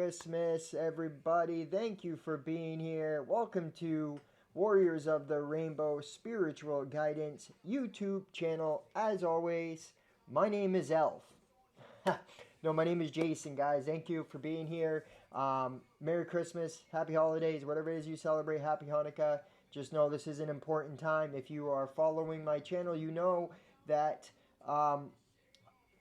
Christmas, everybody. Thank you for being here. Welcome to Warriors of the Rainbow Spiritual Guidance YouTube channel. As always, my name is Elf. No, my name is Jason, guys. Thank you for being here. Merry Christmas, Happy Holidays, whatever it is you celebrate, Happy Hanukkah. Just know this is an important time. If you are following my channel, you know that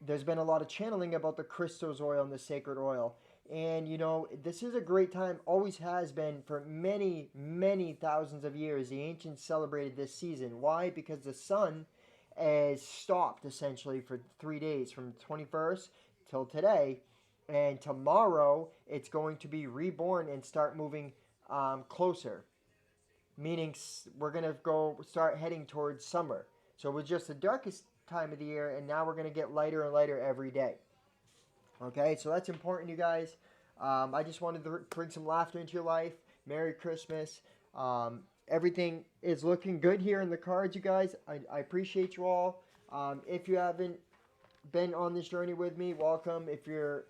there's been a lot of channeling about the Christos oil and the sacred oil. And you know, this is a great time, always has been for many, many thousands of years. The ancients celebrated this season. Why? Because the sun has stopped essentially for 3 days from the 21st till today. And tomorrow it's going to be reborn and start moving closer. Meaning we're going to start heading towards summer. So it was just the darkest time of the year, and now we're going to get lighter and lighter every day. Okay, so that's important, you guys. I just wanted to bring some laughter into your life. Merry Christmas. Everything is looking good here in the cards, you guys. I appreciate you all. If you haven't been on this journey with me, welcome. If you're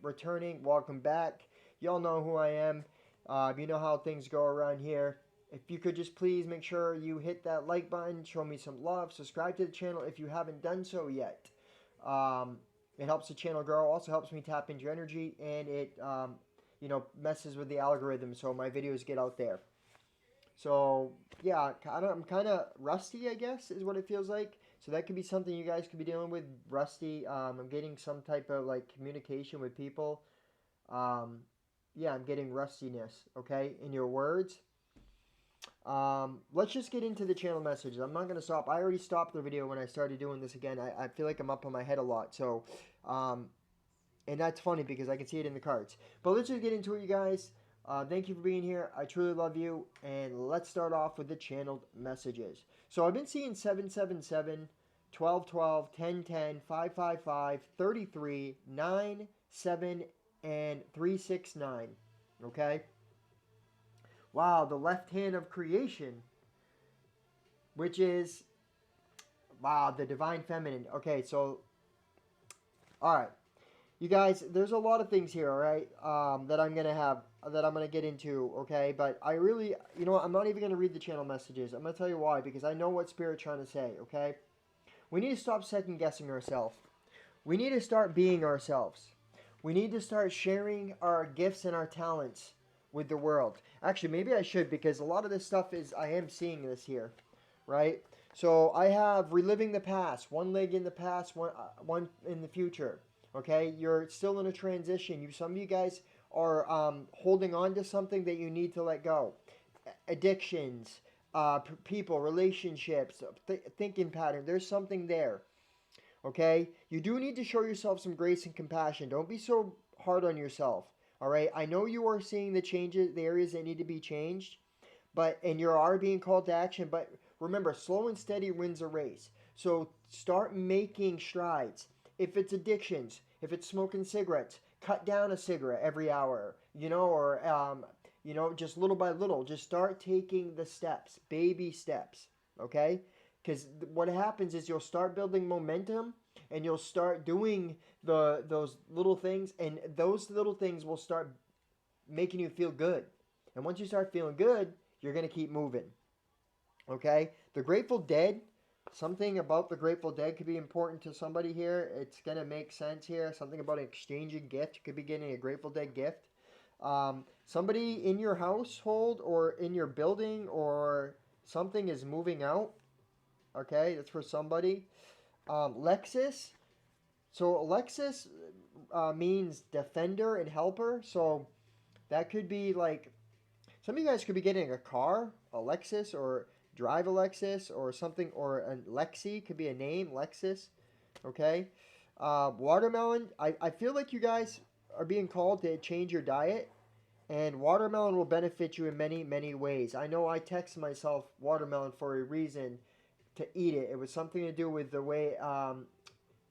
returning, welcome back. Y'all know who I am. You know how things go around here. If you could just please make sure you hit that like button, show me some love, subscribe to the channel if you haven't done so yet. It helps the channel grow, also helps me tap into your energy, and it messes with the algorithm so my videos get out there. So yeah, I'm kind of rusty, I guess, is what it feels like. So that could be something you guys could be dealing with, rusty. I'm getting some type of like communication with people. Yeah, I'm getting rustiness, okay, in your words. Let's just get into the channel messages. I'm not going to stop. I already stopped the video when I started doing this again. I feel like I'm up on my head a lot. So, and that's funny because I can see it in the cards. But let's just get into it, you guys. Thank you for being here. I truly love you. And let's start off with the channeled messages. So I've been seeing 777, 1212, 1010, 555, 33, 9, 7, and 369. Okay? Wow, the left hand of creation, which is, wow, the divine feminine. Okay, so, all right. You guys, there's a lot of things here, all right, that I'm going to get into, okay? But I really, you know what, I'm not even going to read the channel messages. I'm going to tell you why, because I know what Spirit's trying to say, okay? We need to stop second-guessing ourselves. We need to start being ourselves. We need to start sharing our gifts and our talents with the world. Actually, maybe I should, because a lot of this stuff is, I am seeing this here, right? So I have reliving the past, one leg in the past, one in the future, okay? You're still in a transition. Some of you guys are holding on to something that you need to let go. Addictions, people, relationships, thinking pattern, there's something there, okay? You do need to show yourself some grace and compassion. Don't be so hard on yourself. All right, I know you are seeing the changes, the areas that need to be changed, and you are being called to action. But remember, slow and steady wins a race. So start making strides. If it's addictions, if it's smoking cigarettes, cut down a cigarette every hour. Or just little by little, just start taking the steps, baby steps. Okay, because what happens is you'll start building momentum. And you'll start doing those little things, and those little things will start making you feel good. And once you start feeling good, you're going to keep moving. Okay? The Grateful Dead, something about the Grateful Dead could be important to somebody here. It's going to make sense here. Something about exchanging gift. You could be getting a Grateful Dead gift. Somebody in your household or in your building or something is moving out. Okay? That's for somebody. Lexus. So Lexus means defender and helper. So that could be like, some of you guys could be getting a car, a Lexus, or drive a Lexus, or something, or a Lexi could be a name, Lexus. Okay. Watermelon. I feel like you guys are being called to change your diet. And watermelon will benefit you in many, many ways. I know I text myself watermelon for a reason, to eat it. It was something to do with the way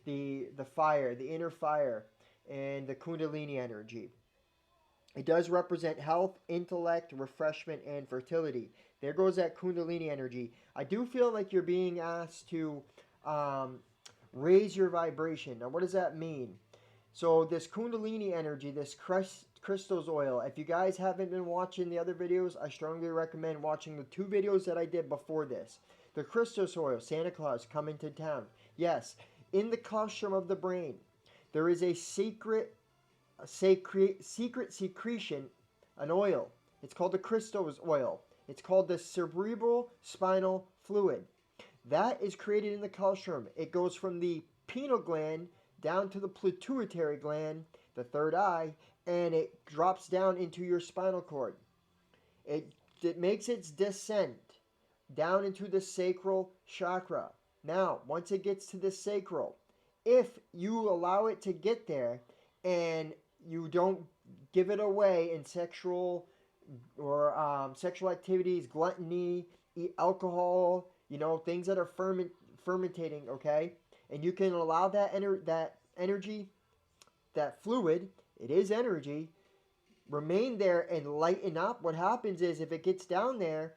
the fire, the inner fire, and the Kundalini energy. It does represent health, intellect, refreshment, and fertility. There goes that Kundalini energy. I do feel like you're being asked to raise your vibration. Now, what does that mean? So this Kundalini energy, this crystals oil. If you guys haven't been watching the other videos, I strongly recommend watching the 2 videos that I did before this. The crystals oil, Santa Claus coming to town. Yes, in the colostrum of the brain, there is a secret secretion, an oil. It's called the crystals oil. It's called the cerebral spinal fluid. That is created in the colostrum. It goes from the pineal gland down to the pituitary gland, the third eye, and it drops down into your spinal cord. It, it makes its descent down into the sacral chakra. Now, once it gets to the sacral, if you allow it to get there and you don't give it away in sexual or sexual activities, gluttony, eat alcohol, things that are fermentating, okay? And you can allow that energy, that fluid, it is energy, remain there and lighten up. What happens is if it gets down there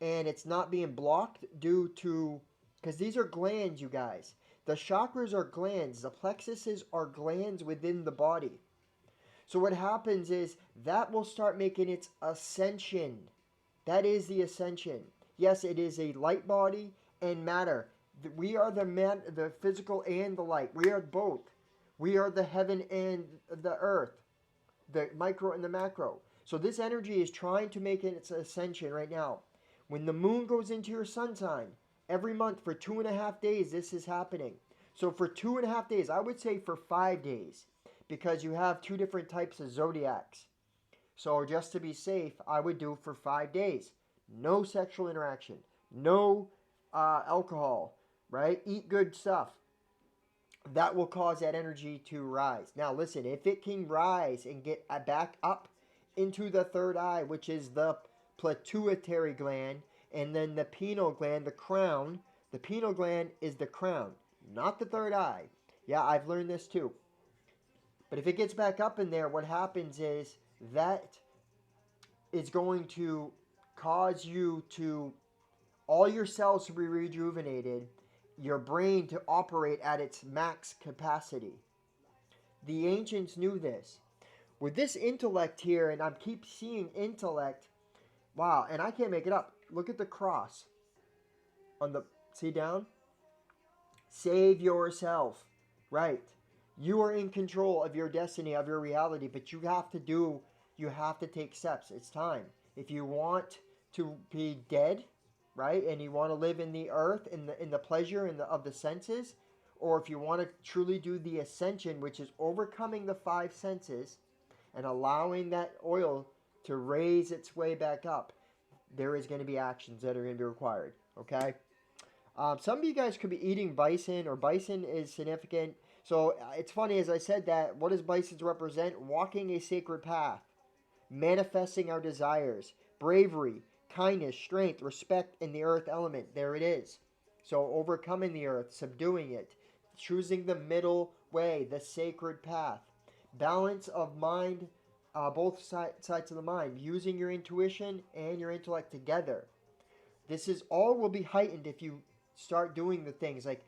and it's not being blocked due to, because these are glands, you guys. The chakras are glands. The plexuses are glands within the body. So what happens is that will start making its ascension. That is the ascension. Yes, it is a light body and matter. We are the physical and the light. We are both. We are the heaven and the earth, the micro and the macro. So this energy is trying to make its ascension right now. When the moon goes into your sun sign, every month for 2.5 days, this is happening. So for 2.5 days, I would say for 5 days, because you have 2 different types of zodiacs. So just to be safe, I would do for 5 days. No sexual interaction, no alcohol, right? Eat good stuff. That will cause that energy to rise. Now listen, if it can rise and get back up into the third eye, which is the pituitary gland, and then the pineal gland, the crown. The pineal gland is the crown, not the third eye. Yeah, I've learned this too. But if it gets back up in there, what happens is that is going to cause you to, all your cells to be rejuvenated, your brain to operate at its max capacity. The ancients knew this. With this intellect here, and I keep seeing intellect, wow, and I can't make it up. Look at the cross on the, see down? Save yourself, right? You are in control of your destiny, of your reality, but you have to take steps. It's time. If you want to be dead, right, and you want to live in the earth, in the pleasure of the senses, or if you want to truly do the ascension, which is overcoming the 5 senses and allowing that oil to raise its way back up, there is going to be actions that are going to be required, okay? Some of you guys could be eating bison, or bison is significant. So it's funny, as I said that, what does bison represent? Walking a sacred path, manifesting our desires, bravery, kindness, strength, respect in the earth element. There it is. So overcoming the earth, subduing it, choosing the middle way, the sacred path, balance of mind, both sides of the mind, using your intuition and your intellect together. This is all will be heightened if you start doing the things like,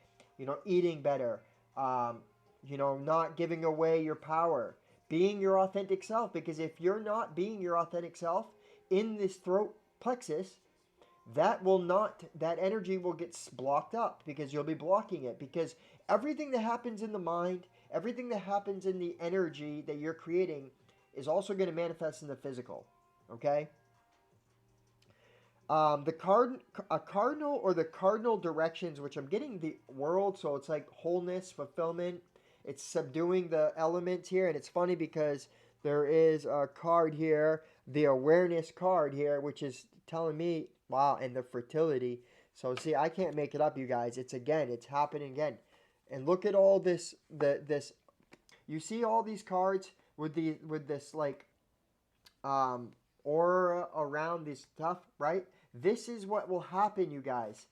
eating better, not giving away your power, being your authentic self. Because if you're not being your authentic self in this throat plexus, that energy will get blocked up, because you'll be blocking it. Because everything that happens in the mind, everything that happens in the energy that you're creating is also going to manifest in the physical. Okay? A cardinal, or the cardinal directions, which I'm getting the world, so it's like wholeness, fulfillment. It's subduing the elements here, and it's funny because there is a card here, the awareness card here, which is telling me, wow, and the fertility. So see, I can't make it up, you guys. It's happening again. And look at all this, you see all these cards with this like aura around this stuff, right? This is what will happen, you guys.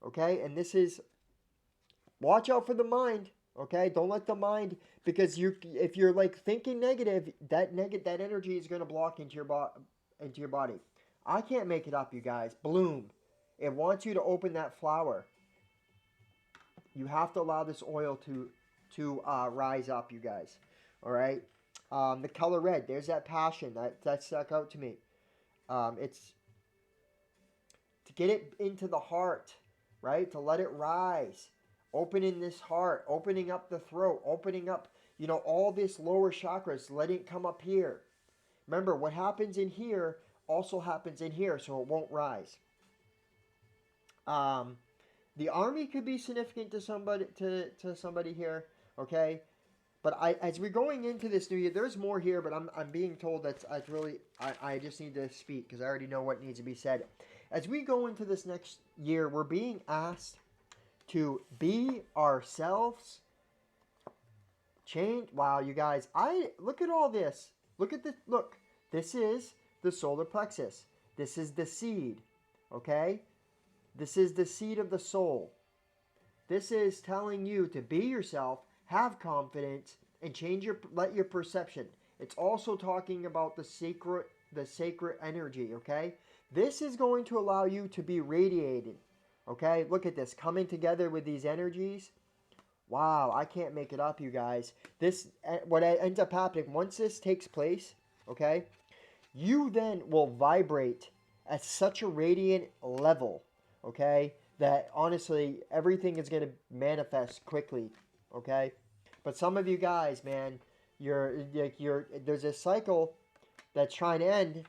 Okay? And this is, watch out for the mind. Okay? Don't let the mind, because if you're like thinking negative, that energy is going to block into your body. I can't make it up, you guys. Bloom. It wants you to open that flower. You have to allow this oil to rise up, you guys. All right? The color red, there's that passion that stuck out to me. It's to get it into the heart, right? To let it rise. Opening this heart, opening up the throat, opening up, all this lower chakras, letting it come up here. Remember, what happens in here also happens in here, so it won't rise. The army could be significant to somebody here, okay? But as we're going into this new year, there's more here, but I'm being told that's really I just need to speak because I already know what needs to be said. As we go into this next year, we're being asked to be ourselves. Change. Wow, you guys, look at all this. Look at this. Look, this is the solar plexus. This is the seed. Okay? This is the seed of the soul. This is telling you to be yourself, have confidence, and let your perception. It's also talking about the sacred energy, okay? This is going to allow you to be radiated, okay? Look at this, coming together with these energies. Wow, I can't make it up, you guys. What ends up happening, once this takes place, okay, you then will vibrate at such a radiant level, okay, that honestly, everything is going to manifest quickly, okay? But some of you guys, man, there's a cycle that's trying to end,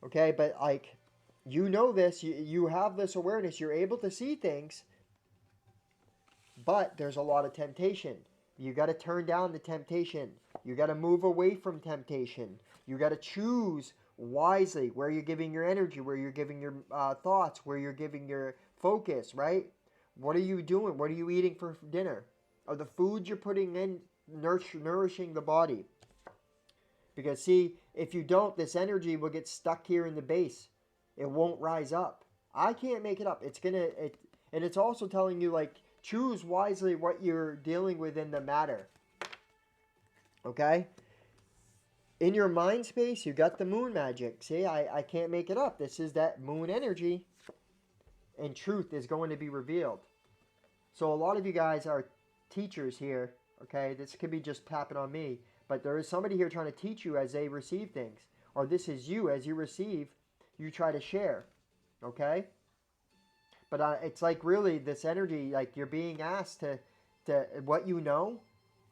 okay? But like, this, you have this awareness, you're able to see things, but there's a lot of temptation. You got to turn down the temptation. You got to move away from temptation. You got to choose wisely where you're giving your energy, where you're giving your thoughts, where you're giving your focus, right? What are you doing? What are you eating for dinner? Are the foods you're putting in nourishing the body? Because see, if you don't, this energy will get stuck here in the base. It won't rise up. I can't make it up. And it's also telling you, like, choose wisely what you're dealing with in the matter. Okay? In your mind space, you got the moon magic. See, I can't make it up. This is that moon energy. And truth is going to be revealed. So a lot of you guys are teachers here. Okay? This could be just tapping on me. But there is somebody here trying to teach you as they receive things. Or this is you. As you receive, you try to share. Okay? But it's like really this energy, like you're being asked to what you know,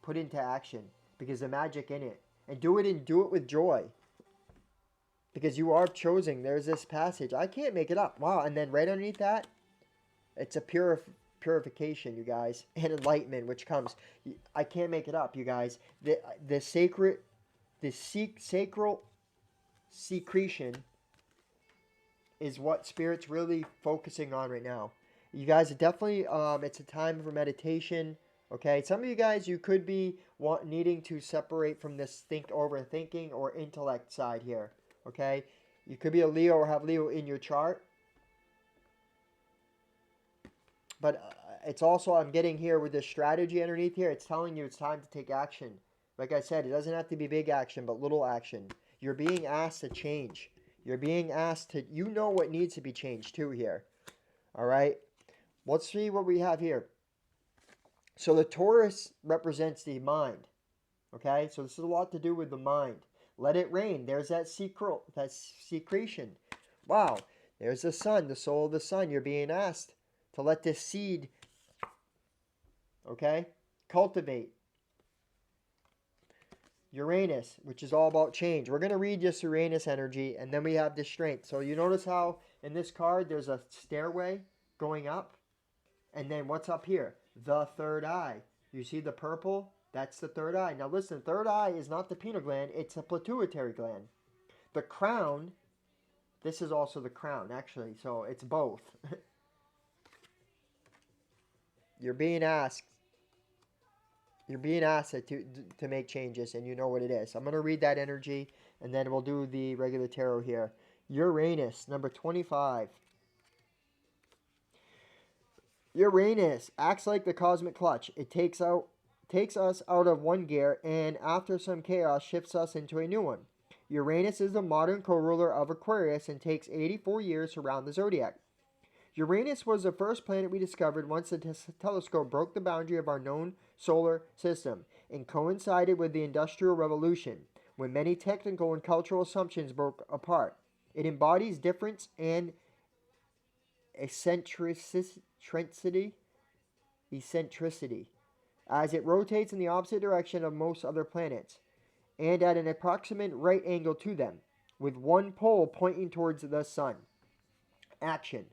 put into action. Because the magic in it. And do it with joy. Because you are chosen. There's this passage. I can't make it up. Wow. And then right underneath that, it's a purification, you guys. And enlightenment, which comes. I can't make it up, you guys. The sacral secretion is what Spirit's really focusing on right now. You guys are definitely, it's a time for meditation. Okay, some of you guys, you could be needing to separate from this overthinking or intellect side here. Okay, you could be a Leo or have Leo in your chart. But it's also, I'm getting here with this strategy underneath here, it's telling you it's time to take action. Like I said, it doesn't have to be big action, but little action. You're being asked to change. You're being asked to, you know what needs to be changed too here. All right, let's see what we have here. So the Taurus represents the mind. Okay, so this is a lot to do with the mind. Let it rain. There's that secretion. Wow, there's the sun, the soul of the sun. You're being asked to let this seed, okay, cultivate. Uranus, which is all about change. We're going to read this Uranus energy, and then we have the strength. So you notice how in this card there's a stairway going up, and then what's up here? The third eye. You see the purple? That's the third eye. Now listen, third eye is not the pineal gland, it's a pituitary gland. The crown, this is also the crown, actually, so it's both. You're being asked to make changes, and you know what it is. I'm going to read that energy, and then we'll do the regular tarot here. Uranus, number 25. Uranus acts like the cosmic clutch. It takes us out of one gear, and after some chaos, shifts us into a new one. Uranus is the modern co-ruler of Aquarius and takes 84 years to round the zodiac. Uranus was the first planet we discovered once the telescope broke the boundary of our known solar system and coincided with the Industrial Revolution. when many technical and cultural assumptions broke apart. It embodies difference and eccentricity, eccentricity, as it rotates in the opposite direction of most other planets, and at an approximate right angle to them, with one pole pointing towards the sun. Action.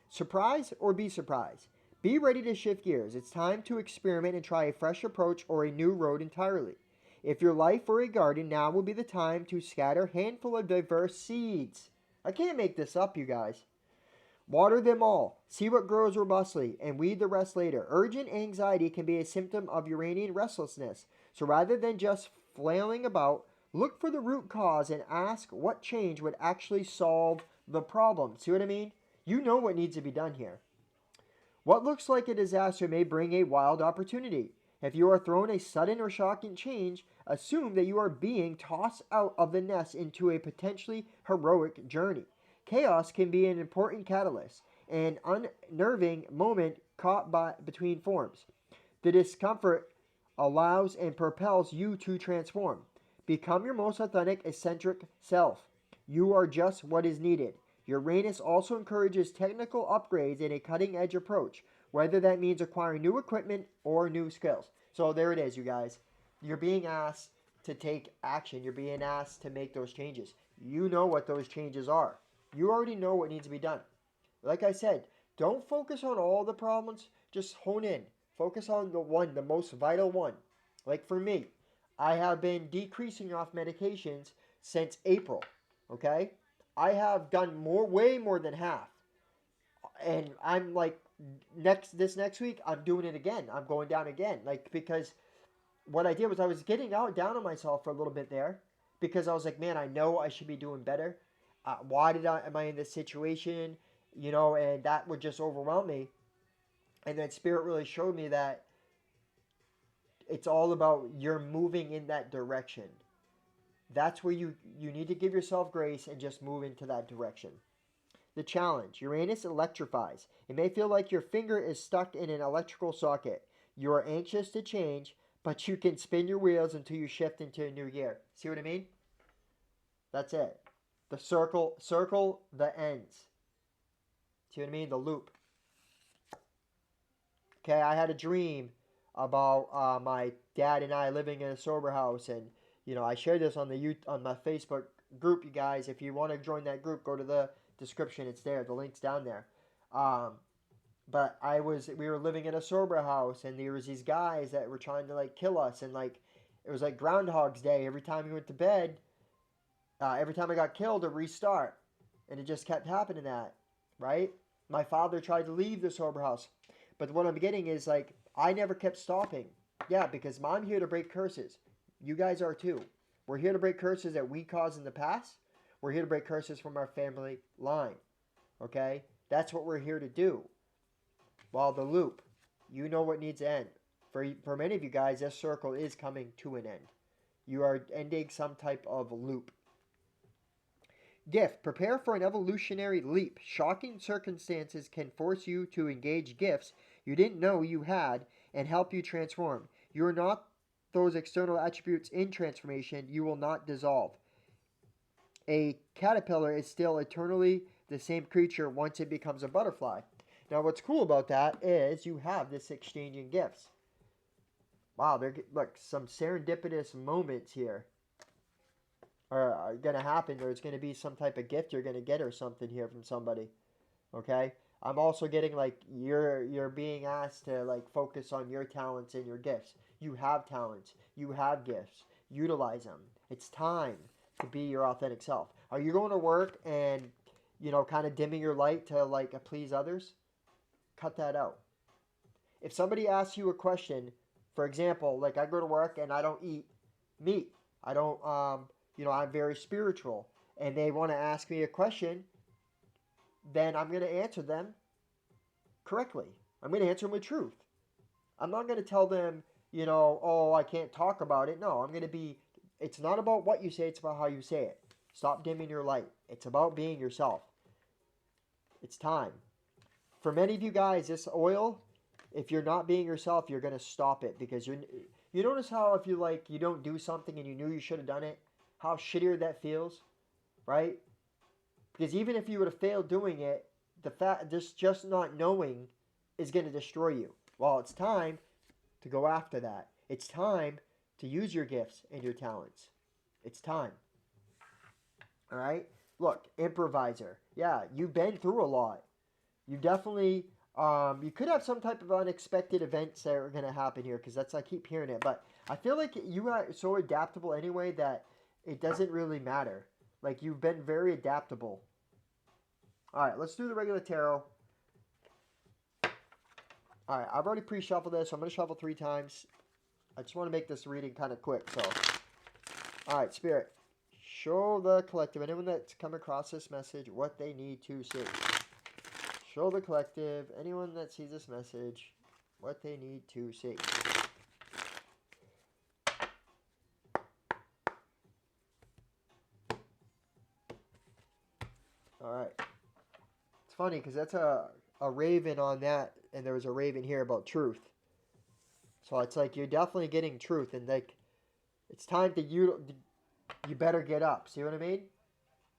Surprise or be surprised. Be ready to shift gears. It's time to experiment and try a fresh approach or a new road entirely. If your life were a garden, now will be the time to scatter a handful of diverse seeds. I can't make this up, you guys. Water them all, see what grows robustly, and weed the rest later. Urgent anxiety can be a symptom of Uranian restlessness, so rather than just flailing about, look for the root cause and ask what change would actually solve the problem. See what I mean? You know what needs to be done here. What looks like a disaster may bring a wild opportunity. If you are thrown a sudden or shocking change, assume that you are being tossed out of the nest into a potentially heroic journey. Chaos can be an important catalyst, an unnerving moment caught between forms. The discomfort allows and propels you to transform. Become your most authentic, eccentric self. You are just what is needed. Uranus also encourages technical upgrades and a cutting-edge approach, whether that means acquiring new equipment or new skills. So there it is, you guys. You're being asked to take action. You're being asked to make those changes. You know what those changes are. You already know what needs to be done. Like I said, don't focus on all the problems. Just hone in. Focus on the most vital one. Like for me, I have been decreasing off medications since April. Okay? I have done way more than half. And I'm like, this next week, I'm doing it again. I'm going down again. Like, because what I did was I was getting down on myself for a little bit there. Because I was like, man, I know I should be doing better. Why am I in this situation? You know, and that would just overwhelm me. And then Spirit really showed me that it's all about you're moving in that direction. That's where you need to give yourself grace and just move into that direction. The challenge. Uranus electrifies. It may feel like your finger is stuck in an electrical socket. You are anxious to change, but you can spin your wheels until you shift into a new gear. See what I mean? That's it. The circle the ends. See what I mean? The loop. Okay, I had a dream about my dad and I living in a sober house, and you know I shared this on my Facebook group. You guys, if you want to join that group, go to the description. It's there. The link's down there. But we were living in a sober house, and there was these guys that were trying to like kill us, and like it was like Groundhog's Day. Every time we went to bed, every time I got killed, a restart, and it just kept happening. That right. My father tried to leave the sober house. But what I'm getting is like, I never kept stopping. Yeah, because I'm here to break curses. You guys are too. We're here to break curses that we caused in the past. We're here to break curses from our family line. Okay? That's what we're here to do. While the loop, you know what needs to end. For many of you guys, this circle is coming to an end. You are ending some type of loop. Gift. Prepare for an evolutionary leap. Shocking circumstances can force you to engage gifts you didn't know you had and help you transform. You are not those external attributes in transformation. You will not dissolve. A caterpillar is still eternally the same creature once it becomes a butterfly. Now, what's cool about that is you have this exchanging gifts. Wow, look, some serendipitous moments here are going to happen. There's going to be some type of gift you're going to get or something here from somebody. Okay? I'm also getting like you're being asked to like focus on your talents and your gifts. You have talents. You have gifts. Utilize them. It's time to be your authentic self. Are you going to work and, you know, kind of dimming your light to like please others? Cut that out. If somebody asks you a question, for example, like I go to work and I don't eat meat. I don't, you know, I'm very spiritual, and they want to ask me a question, then I'm going to answer them correctly. I'm going to answer them with truth. I'm not going to tell them, you know, oh, I can't talk about it. No, I'm going to be, it's not about what you say, it's about how you say it. Stop dimming your light. It's about being yourself. It's time. For many of you guys, this oil, if you're not being yourself, you're going to stop it because you notice how if you don't do something and you knew you should have done it, how shittier that feels, right? Because even if you would have failed doing it, the fact just not knowing is going to destroy you. Well, it's time to go after that. It's time to use your gifts and your talents. It's time. All right? Look, improviser. Yeah, you've been through a lot. You definitely, you could have some type of unexpected events that are going to happen here because I keep hearing it. But I feel like you are so adaptable anyway that it doesn't really matter. Like, you've been very adaptable. All right, let's do the regular tarot. All right, I've already pre-shuffled this, so I'm going to shuffle 3 times. I just want to make this reading kind of quick, so. All right, Spirit. Show the collective, anyone that's come across this message, what they need to see. Show the collective, anyone that sees this message, what they need to see. All right. It's funny because that's a raven on that, and there was a raven here about truth. So it's like you're definitely getting truth, and like it's time to you better get up. See what I mean?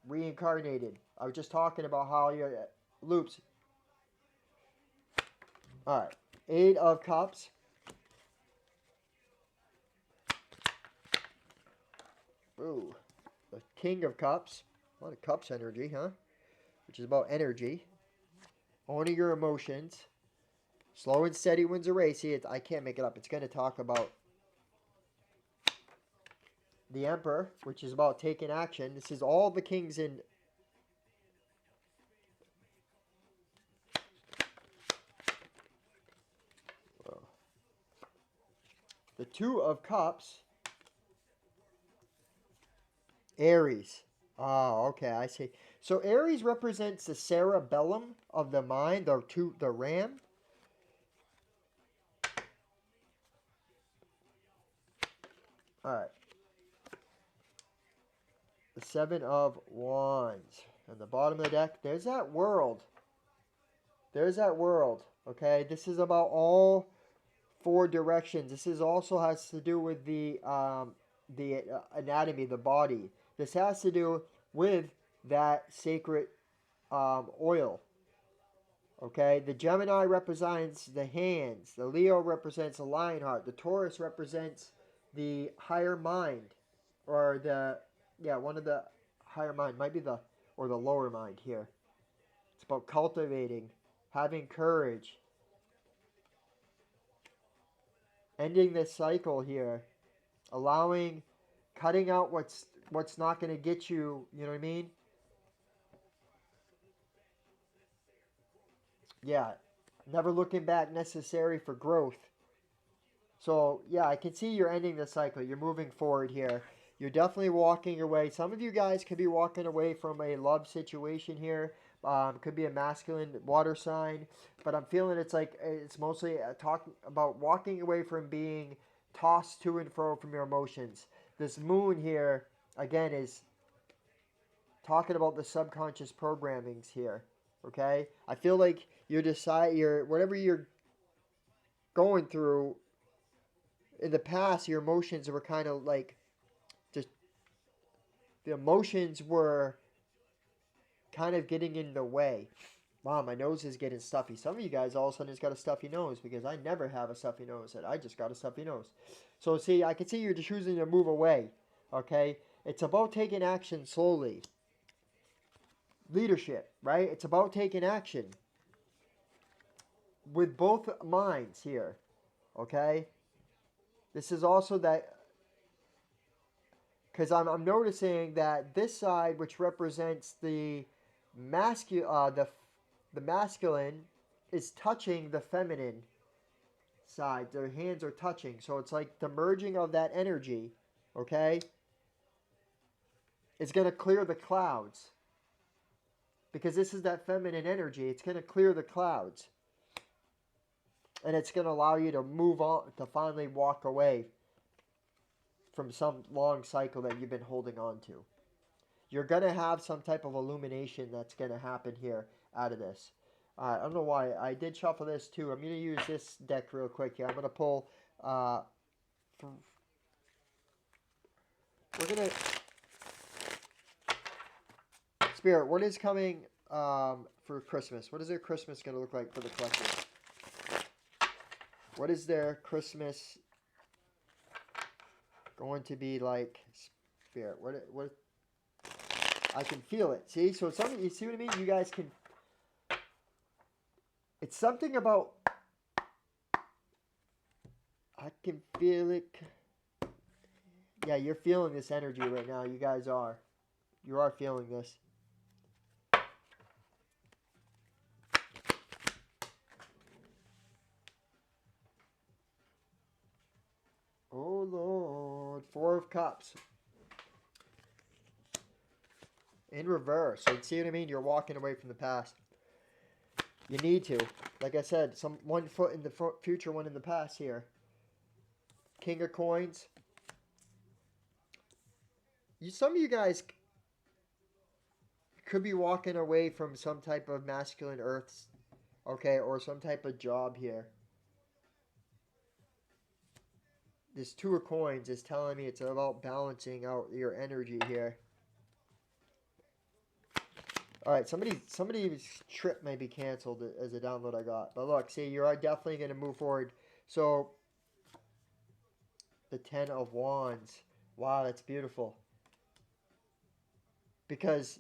Reincarnated. I was just talking about how your loops. All right. 8 of Cups. Ooh. The King of Cups. A lot of Cups energy, huh? Which is about energy. Owning your emotions. Slow and steady wins a race. See, I can't make it up. It's going to talk about the Emperor, which is about taking action. This is all the kings in. The 2 of Cups. Aries. Oh, okay, I see. So Aries represents the cerebellum of the mind, the ram. All right. The 7 of Wands. On the bottom of the deck, there's that world. There's that world. Okay, this is about all 4 directions. This is also has to do with the anatomy, the body. This has to do with that sacred oil. Okay, the Gemini represents the hands. The Leo represents the lion heart. The Taurus represents the higher mind, or one of the higher mind might be the lower mind here. It's about cultivating, having courage, ending this cycle here, cutting out what's not going to get you. You know what I mean? Yeah, never looking back, necessary for growth. So, yeah, I can see you're ending the cycle. You're moving forward here. You're definitely walking away. Some of you guys could be walking away from a love situation here. Could be a masculine water sign. But I'm feeling it's mostly talking about walking away from being tossed to and fro from your emotions. This moon here, again, is talking about the subconscious programmings here. Okay? I feel like whatever you're going through, in the past, your emotions were kind of like, just, the emotions were kind of getting in the way. Wow, my nose is getting stuffy. Some of you guys all of a sudden has got a stuffy nose because I never have a stuffy nose. I just got a stuffy nose. So see, I can see you're just choosing to move away. Okay? It's about taking action slowly. Leadership, right? It's about taking action with both minds here. Okay? This is also that, because I'm noticing that this side, which represents the masculine, is touching the feminine side. Their hands are touching, so it's like the merging of that energy. Okay, it's gonna clear the clouds because this is that feminine energy. It's gonna clear the clouds, and it's gonna allow you to move on, to finally walk away from some long cycle that you've been holding on to. You're going to have some type of illumination that's going to happen here out of this. I don't know why. I did shuffle this too. I'm going to use this deck real quick here. I'm going to pull... we're going to... Spirit, what is coming for Christmas? What is their Christmas going to look like for the collectors? What is their Christmas going to be like, Spirit? What? I can feel it. See, so something. You see what I mean? You guys can. It's something about. I can feel it. Yeah, you're feeling this energy right now. You guys are. You are feeling this. Oh Lord, Four of Cups. In reverse. So see what I mean? You're walking away from the past. You need to. Like I said, one foot in the future, one in the past here. King of Coins. Some of you guys could be walking away from some type of masculine earths, okay, or some type of job here. This Two of Coins is telling me it's about balancing out your energy here. All right, somebody's trip may be canceled as a download I got. But look, see, you are definitely going to move forward. So, the Ten of Wands. Wow, that's beautiful. Because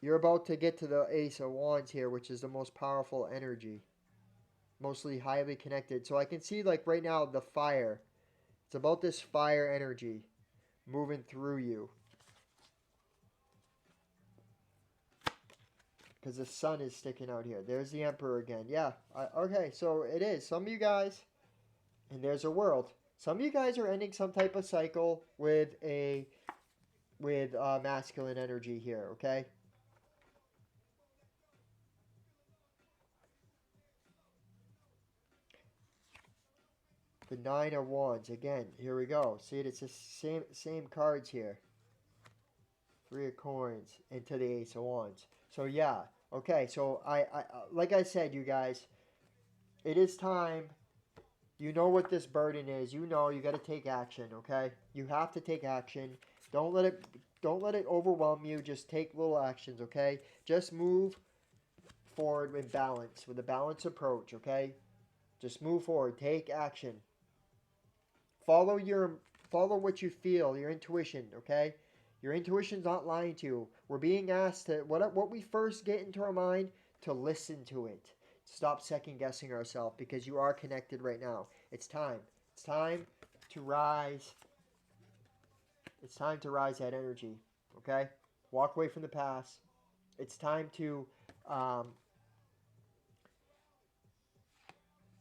you're about to get to the Ace of Wands here, which is the most powerful energy. Mostly highly connected. So I can see, like, right now, the fire. It's about this fire energy moving through you. Because the sun is sticking out here. There's the Emperor again. Yeah. Okay, so it is. Some of you guys, and there's a world. Some of you guys are ending some type of cycle with masculine energy here, okay? The Nine of Wands. Again, here we go. See it? It's the same cards here. Three of Coins into the Ace of Wands. So yeah. Okay, so I like I said, you guys, it is time. You know what this burden is. You know you got to take action, okay? You have to take action. Don't let it overwhelm you. Just take little actions, okay? Just move forward with balance, with a balanced approach, okay? Just move forward. Take action. Follow what you feel, your intuition, okay? Your intuition's not lying to you. We're being asked to what we first get into our mind, to listen to it. Stop second guessing ourselves, because you are connected right now. It's time. It's time to rise. It's time to rise that energy, okay? Walk away from the past. It's time to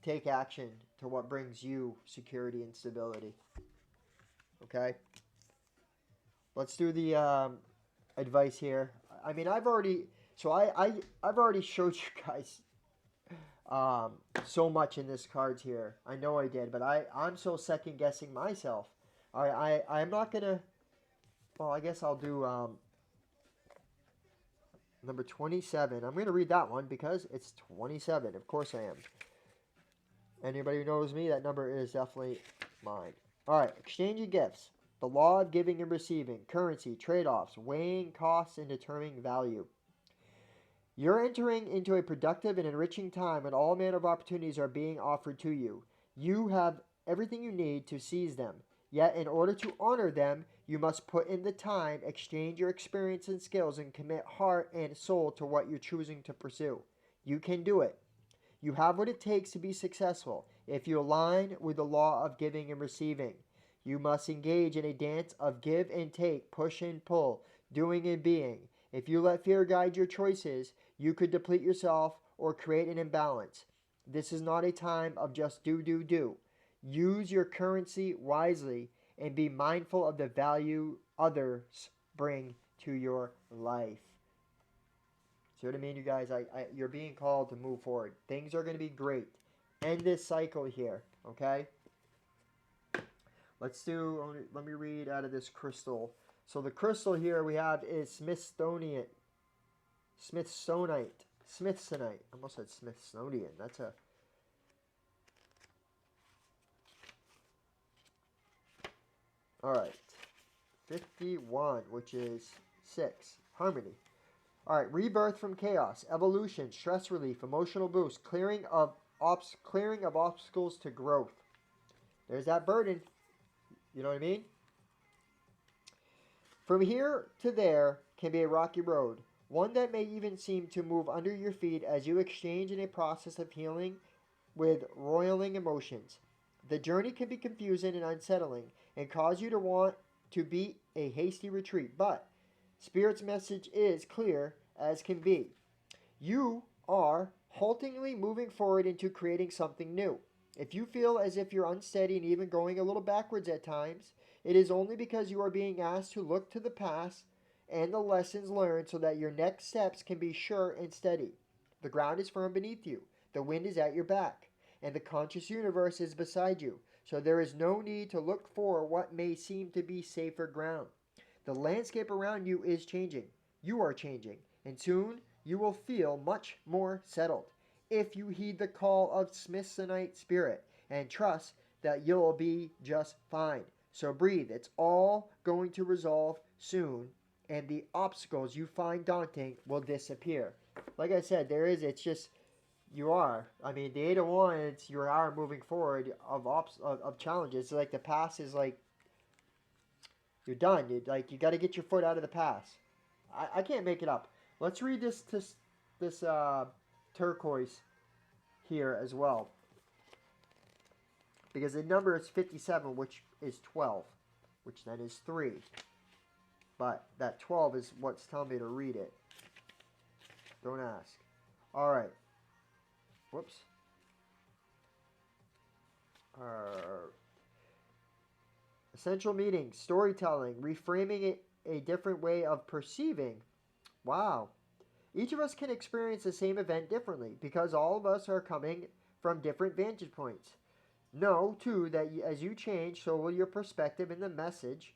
take action to what brings you security and stability, okay? Let's do the advice here. I mean, I've already showed you guys so much in this cards here. I know I did, but I'm so second guessing myself. All right, I'm not gonna. Well, I guess I'll do number 27. I'm gonna read that one because it's 27. Of course I am. Anybody who knows me, that number is definitely mine. All right, exchanging gifts. The law of giving and receiving, currency, trade-offs, weighing costs, and determining value. You're entering into a productive and enriching time when all manner of opportunities are being offered to you. You have everything you need to seize them. Yet, in order to honor them, you must put in the time, exchange your experience and skills, and commit heart and soul to what you're choosing to pursue. You can do it. You have what it takes to be successful if you align with the law of giving and receiving. You must engage in a dance of give and take, push and pull, doing and being. If you let fear guide your choices, you could deplete yourself or create an imbalance. This is not a time of just do. Use your currency wisely and be mindful of the value others bring to your life. See what I mean, you guys? You're being called to move forward. Things are going to be great. End this cycle here, okay? Let me read out of this crystal. So the crystal here we have is Smithsonite. I almost said Smithsonian. That's a... Alright. 51, which is 6. Harmony. All right, rebirth from chaos, evolution, stress relief, emotional boost, clearing of obstacles to growth. There's that burden. You know what I mean? From here to there can be a rocky road, one that may even seem to move under your feet as you exchange in a process of healing with roiling emotions. The journey can be confusing and unsettling and cause you to want to beat a hasty retreat, but Spirit's message is clear as can be. You are haltingly moving forward into creating something new. If you feel as if you're unsteady and even going a little backwards at times, it is only because you are being asked to look to the past and the lessons learned so that your next steps can be sure and steady. The ground is firm beneath you, the wind is at your back, and the conscious universe is beside you, so there is no need to look for what may seem to be safer ground. The landscape around you is changing. You are changing, and soon you will feel much more settled if you heed the call of Smithsonite spirit and trust that you'll be just fine. So breathe. It's all going to resolve soon, and the obstacles you find daunting will disappear. Like I said, it's just, you are. I mean, the 8 of Wands, you are moving forward of challenges. It's like the past is like, you're done. You got to get your foot out of the past. I can't make it up. Let's read this turquoise here as well, because the number is 57, which is 12, which then is 3. But that 12 is what's telling me to read it. Don't ask. All right. Whoops. Essential meaning, storytelling, reframing it a different way of perceiving. Wow. Each of us can experience the same event differently because all of us are coming from different vantage points. Know, too, that as you change, so will your perspective, and the message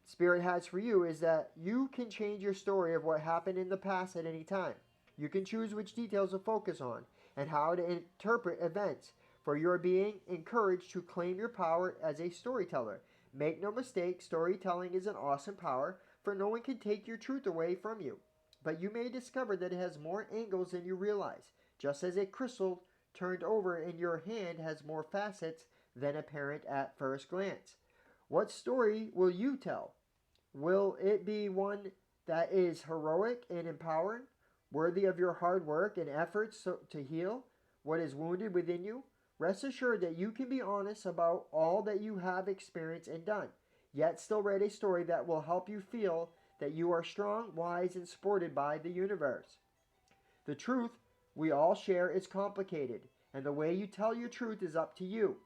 Spirit has for you is that you can change your story of what happened in the past at any time. You can choose which details to focus on and how to interpret events, for you are being encouraged to claim your power as a storyteller. Make no mistake, storytelling is an awesome power, for no one can take your truth away from you. But you may discover that it has more angles than you realize, just as a crystal turned over in your hand has more facets than apparent at first glance. What story will you tell? Will it be one that is heroic and empowering, worthy of your hard work and efforts to heal what is wounded within you? Rest assured that you can be honest about all that you have experienced and done, yet still write a story that will help you feel that you are strong, wise, and supported by the universe. The truth we all share is complicated, and the way you tell your truth is up to you.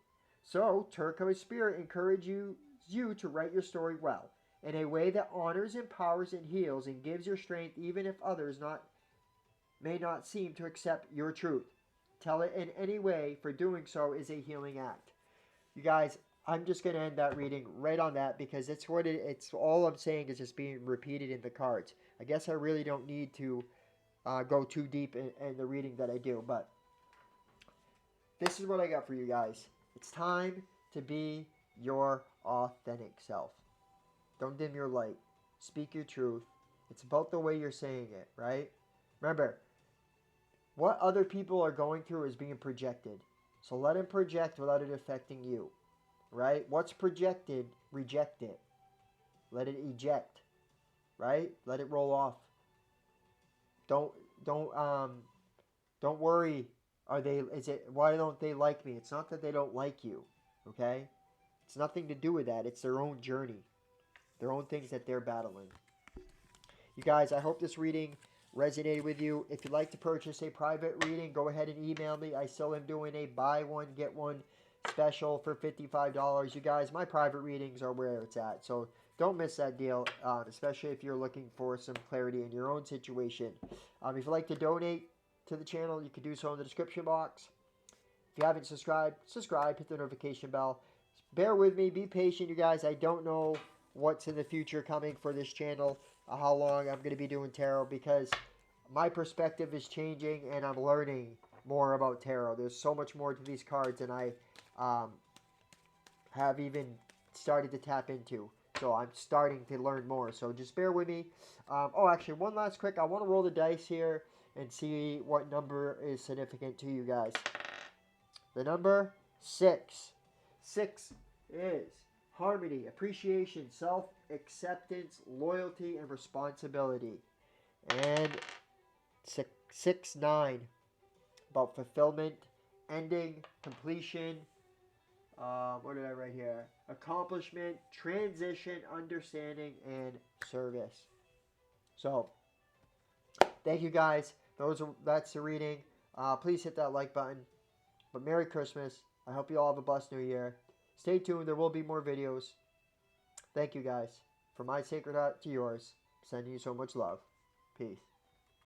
So, Turquoise Spirit encourages you to write your story well, in a way that honors, empowers, and heals, and gives your strength even if others may not seem to accept your truth. Tell it in any way, for doing so is a healing act. You guys, I'm just going to end that reading right on that, because it's all I'm saying is just being repeated in the cards. I guess I really don't need to go too deep in the reading that I do, but this is what I got for you guys. It's time to be your authentic self. Don't dim your light. Speak your truth. It's about the way you're saying it, right? Remember, what other people are going through is being projected. So let them project without it affecting you, right? What's projected, reject it. Let it eject, right? Let it roll off. Don't worry. Why don't they like me? It's not that they don't like you, okay? It's nothing to do with that. It's their own journey, their own things that they're battling. You guys, I hope this reading resonated with you. If you'd like to purchase a private reading, go ahead and email me. I still am doing a buy one, get one special for $55. You guys, my private readings are where it's at. So don't miss that deal, especially if you're looking for some clarity in your own situation. If you'd like to donate to the channel, you can do so in the description box. If you haven't subscribed, hit the notification bell. Bear with me, be patient, you guys. I don't know what's in the future coming for this channel, how long I'm going to be doing tarot, because my perspective is changing and I'm learning more about tarot. There's so much more to these cards than I have even started to tap into. So I'm starting to learn more. So just bear with me. Oh, actually, one last quick. I want to roll the dice here and see what number is significant to you guys. The number 6. 6 is harmony, appreciation, self-acceptance, loyalty, and responsibility. And 6, 9, about fulfillment, ending, completion. What did I write here? Accomplishment, transition, understanding, and service. So, thank you guys. That's the reading. Please hit that like button. But Merry Christmas. I hope you all have a blessed New Year. Stay tuned. There will be more videos. Thank you guys. From my sacred heart to yours. Sending you so much love. Peace.